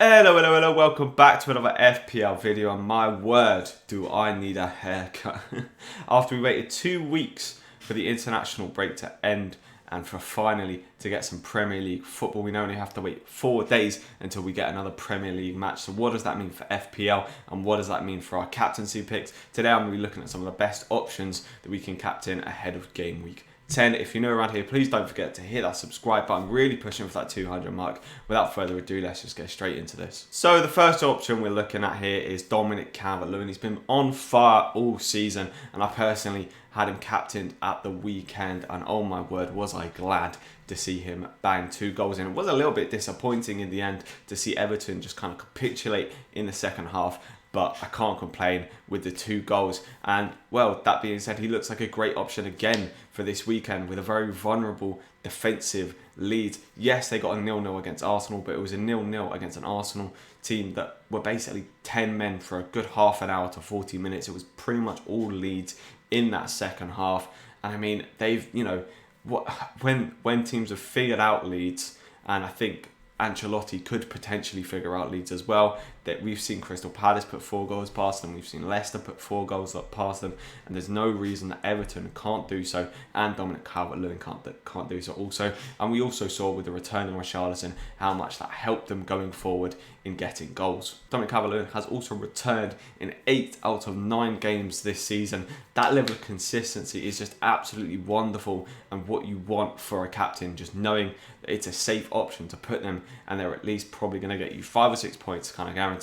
Hello, welcome back to another FPL video, and my word, do I need a haircut. After we waited 2 weeks for the international break to end and for finally to get some Premier League football, we only have to wait 4 days until we get another Premier League match. So what does that mean for FPL, and what does that mean for our captaincy picks? Today I'm going to be looking at some of the best options that we can captain ahead of game week 10. If you're new around here, please don't forget to hit that subscribe button. Really pushing for that 200 mark. Without further ado, let's just get straight into this. So the first option we're looking at here is Dominic CalvertLewin. He's been on fire all season, and I personally had him captained at the weekend, and oh my word, was I glad to see him bang 2 goals in. It was a little bit disappointing in the end to see Everton just kind of capitulate in the second half, but I can't complain with the 2 goals. And well, that being said, he looks like a great option again for this weekend with a very vulnerable defensive lead. Yes, they got a 0-0 against Arsenal, but it was a 0-0 against an Arsenal team that were basically 10 men for a good half an hour to 40 minutes. It was pretty much all Leeds in that second half. And I mean, they've, when teams have figured out Leeds, and I think Ancelotti could potentially figure out Leeds as well, that we've seen Crystal Palace put 4 goals past them, we've seen Leicester put 4 goals up past them, and there's no reason that Everton can't do so, and Dominic CalvertLewin can't do so also. And we also saw with the return of Richarlison how much that helped them going forward in getting goals. Dominic CalvertLewin has also returned in 8 out of 9 games this season. That level of consistency is just absolutely wonderful, and what you want for a captain, just knowing that it's a safe option to put them, and they're at least probably going to get you 5 or 6 points kind of guaranteed,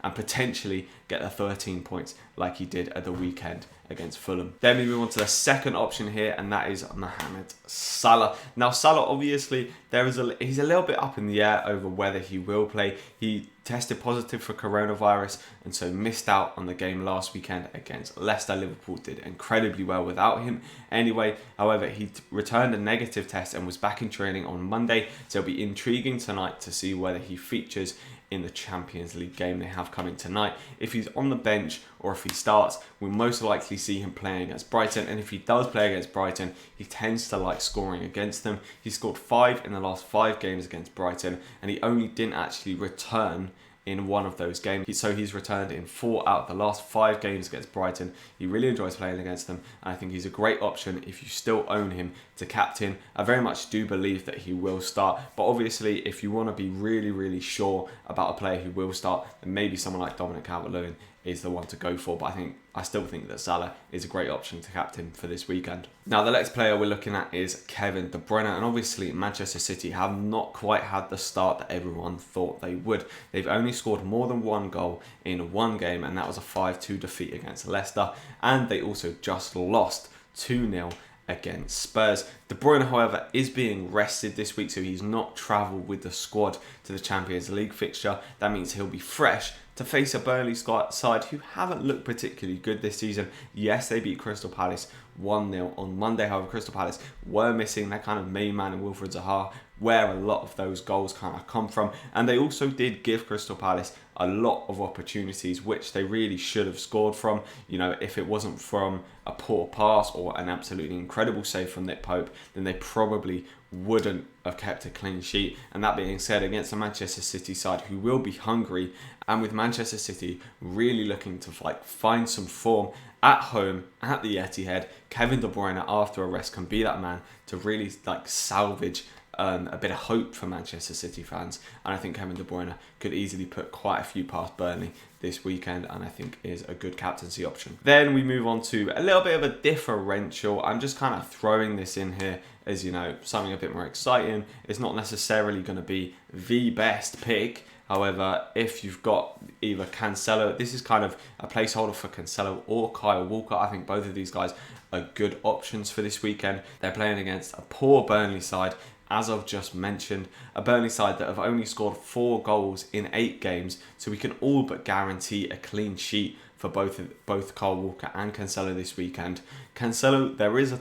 and potentially get the 13 points like he did at the weekend against Fulham. Then we move on to the second option here, and that is Mohamed Salah. Now Salah, obviously, he's a little bit up in the air over whether he will play. He tested positive for coronavirus and so missed out on the game last weekend against Leicester. Liverpool did incredibly well without him anyway. However, he returned a negative test and was back in training on Monday, so it'll be intriguing tonight to see whether he features in the Champions League game they have coming tonight. If he's on the bench or if he starts, we'll most likely see him playing against Brighton, and if he does play against Brighton, he tends to like scoring against them. He scored 5 in the last 5 games against Brighton, and he only didn't actually return in one of those games. So he's returned in 4 out of the last 5 games against Brighton. He really enjoys playing against them, and I think he's a great option if you still own him to captain. I very much do believe that he will start, but obviously if you want to be really sure about a player who will start, then maybe someone like Dominic Calvert-Lewin is the one to go for. But I still think that Salah is a great option to captain for this weekend. Now the next player we're looking at is Kevin De Bruyne, and obviously Manchester City have not quite had the start that everyone thought they would. They've only scored more than 1 goal in 1 game, and that was a 5-2 defeat against Leicester, and they also just lost 2-0 against Spurs. De Bruyne, however, is being rested this week, so he's not travelled with the squad to the Champions League fixture. That means he'll be fresh to face a Burnley side who haven't looked particularly good this season. Yes, they beat Crystal Palace 1-0 on Monday. However, Crystal Palace were missing their kind of main man in Wilfried Zaha, where a lot of those goals kind of come from. And they also did give Crystal Palace a lot of opportunities, which they really should have scored from. If it wasn't from a poor pass or an absolutely incredible save from Nick Pope, then they probably wouldn't have kept a clean sheet. And that being said, against a Manchester City side who will be hungry, and with Manchester City really looking to find some form at home at the Etihad, Kevin De Bruyne after a rest can be that man to really salvage a bit of hope for Manchester City fans. And I think Kevin De Bruyne could easily put quite a few past Burnley this weekend, and I think is a good captaincy option. Then we move on to a little bit of a differential. I'm just kind of throwing this in here as something a bit more exciting. It's not necessarily going to be the best pick. However, if you've got either Cancello, this is kind of a placeholder for Cancello or Kyle Walker. I think both of these guys are good options for this weekend. They're playing against a poor Burnley side, as I've just mentioned, a Burnley side that have only scored 4 goals in 8 games, so we can all but guarantee a clean sheet for both Kyle Walker and Cancello this weekend. Cancello, there is a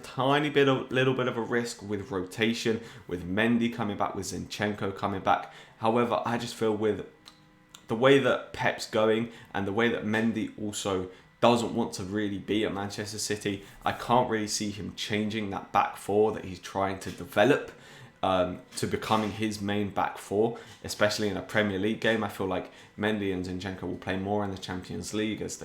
little bit of a risk with rotation, with Mendy coming back, with Zinchenko coming back. However, I just feel with the way that Pep's going and the way that Mendy also doesn't want to really be at Manchester City, I can't really see him changing that back 4 that he's trying to develop. to becoming his main back four, especially in a Premier League game. I feel like Mendy and Zinchenko will play more in the Champions League, as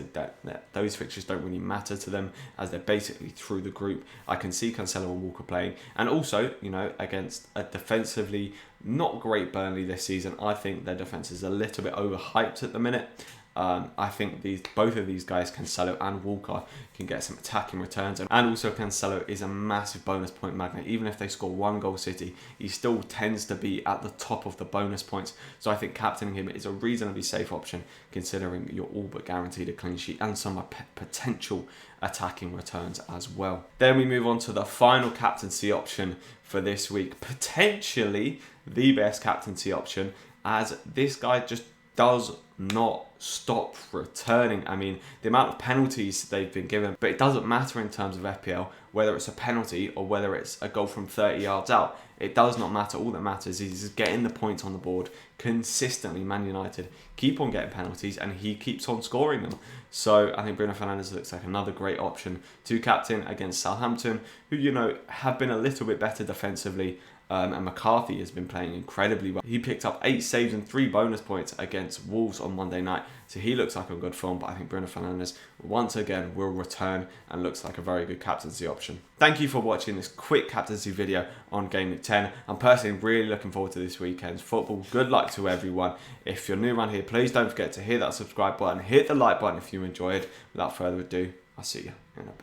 those fixtures don't really matter to them, as they're basically through the group. I can see Cancello and Walker playing, and also, you know, against a defensively not great Burnley this season. I think their defence is a little bit overhyped at the minute. I think both of these guys, Cancello and Walker, can get some attacking returns, and also Cancello is a massive bonus point magnet. Even if they score 1 goal City, he still tends to be at the top of the bonus points. So I think captaining him is a reasonably safe option, considering you're all but guaranteed a clean sheet and some potential attacking returns as well. Then we move on to the final captaincy option for this week, potentially the best captaincy option, as this guy just does not stop returning. I mean, the amount of penalties they've been given, but it doesn't matter in terms of FPL, whether it's a penalty or whether it's a goal from 30 yards out. It does not matter. All that matters is he's getting the points on the board consistently. Man United keep on getting penalties and he keeps on scoring them. So I think Bruno Fernandes looks like another great option to captain against Southampton, who, you know, have been a little bit better defensively. And McCarthy has been playing incredibly well. He picked up 8 saves and 3 bonus points against Wolves on Monday night. So he looks like a good form, but I think Bruno Fernandes once again will return and looks like a very good captaincy option. Thank you for watching this quick captaincy video on Game Week 10. I'm personally really looking forward to this weekend's football. Good luck to everyone. If you're new around here, please don't forget to hit that subscribe button, hit the like button if you enjoyed. Without further ado, I'll see you in a bit.